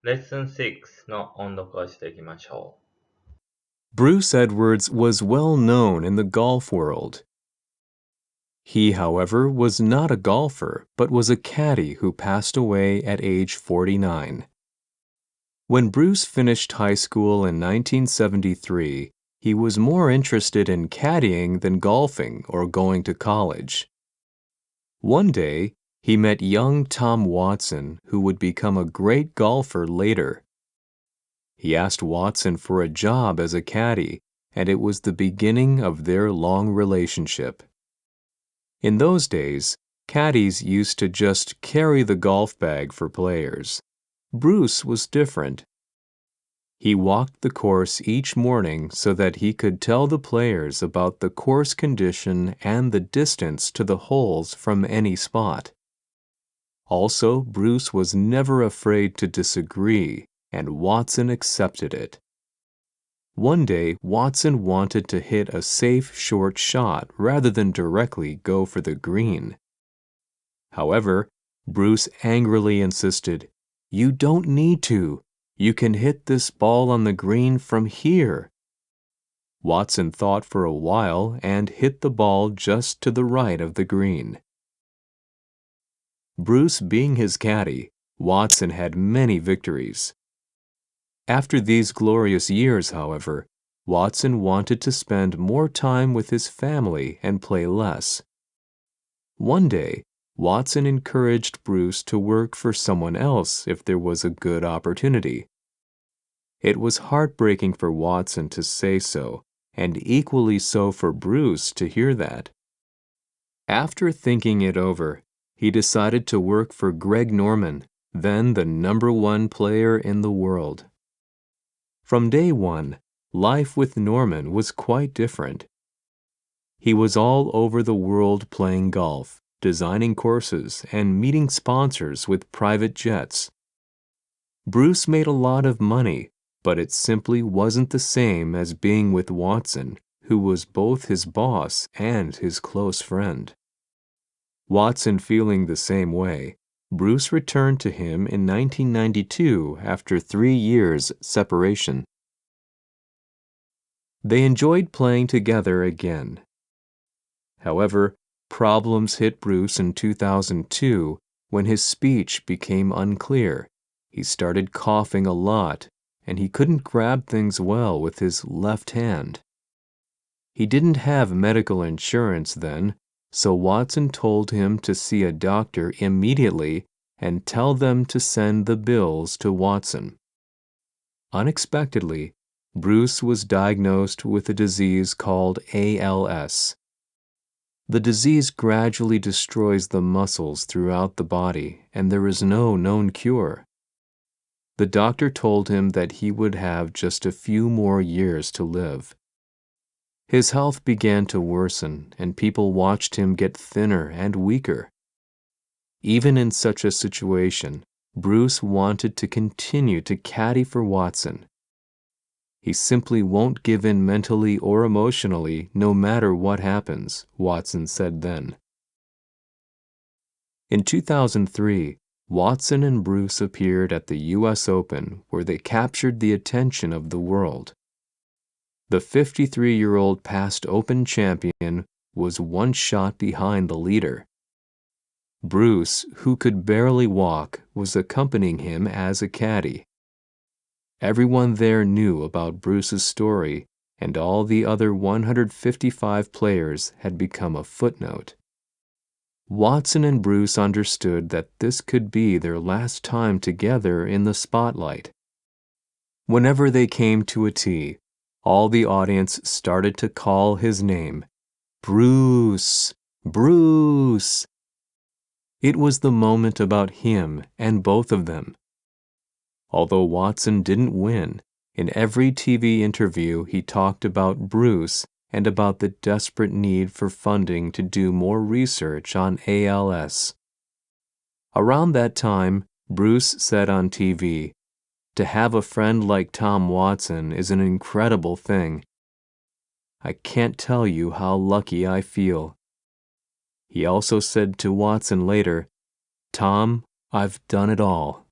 レッスン6の音読をしていきましょ Bruce Edwards was well known in the golf world. He, however, was not a golfer, but was a caddy who passed away at age 49. When Bruce finished high school in 1973, he was more interested in caddying than golfing or going to college. One day, he met young Tom Watson, who would become a great golfer later. He asked Watson for a job as a caddy, and it was the beginning of their long relationship. In those days, caddies used to just carry the golf bag for players. Bruce was different. He walked the course each morning so that he could tell the players about the course condition and the distance to the holes from any spot. Also, Bruce was never afraid to disagree, and Watson accepted it. One day, Watson wanted to hit a safe short shot rather than directly go for the green. However, Bruce angrily insisted, "You don't need to. You can hit this ball on the green from here." Watson thought for a while and hit the ball just to the right of the green. Bruce being his caddy, Watson had many victories. After these glorious years, however, Watson wanted to spend more time with his family and play less. One day, Watson encouraged Bruce to work for someone else if there was a good opportunity. It was heartbreaking for Watson to say so, and equally so for Bruce to hear that. After thinking it over, he decided to work for Greg Norman, then the #1 player in the world. From day one, life with Norman was quite different. He was all over the world playing golf, designing courses, and meeting sponsors with private jets. Bruce made a lot of money, but it simply wasn't the same as being with Watson, who was both his boss and his close friend. Watson feeling the same way, Bruce returned to him in 1992 after 3 years' separation. They enjoyed playing together again. However, problems hit Bruce in 2002 when his speech became unclear. He started coughing a lot, and he couldn't grab things well with his left hand. He didn't have medical insurance then, so Watson told him to see a doctor immediately and tell them to send the bills to Watson. Unexpectedly, Bruce was diagnosed with a disease called ALS. The disease gradually destroys the muscles throughout the body, and there is no known cure. The doctor told him that he would have just a few more years to live. His health began to worsen, and people watched him get thinner and weaker. Even in such a situation, Bruce wanted to continue to caddy for Watson. "He simply won't give in mentally or emotionally no matter what happens," Watson said then. In 2003, Watson and Bruce appeared at the U.S. Open, where they captured the attention of the world. The 53-year-old past Open champion was one shot behind the leader. Bruce, who could barely walk, was accompanying him as a caddy. Everyone there knew about Bruce's story, and all the other 155 players had become a footnote. Watson and Bruce understood that this could be their last time together in the spotlight. Whenever they came to a tee, all the audience started to call his name. "Bruce! Bruce!" It was the moment about him and both of them. Although Watson didn't win, in every TV interview he talked about Bruce and about the desperate need for funding to do more research on ALS. Around that time, Bruce said on TV, "To have a friend like Tom Watson is an incredible thing. I can't tell you how lucky I feel." He also said to Watson later, "Tom, I've done it all."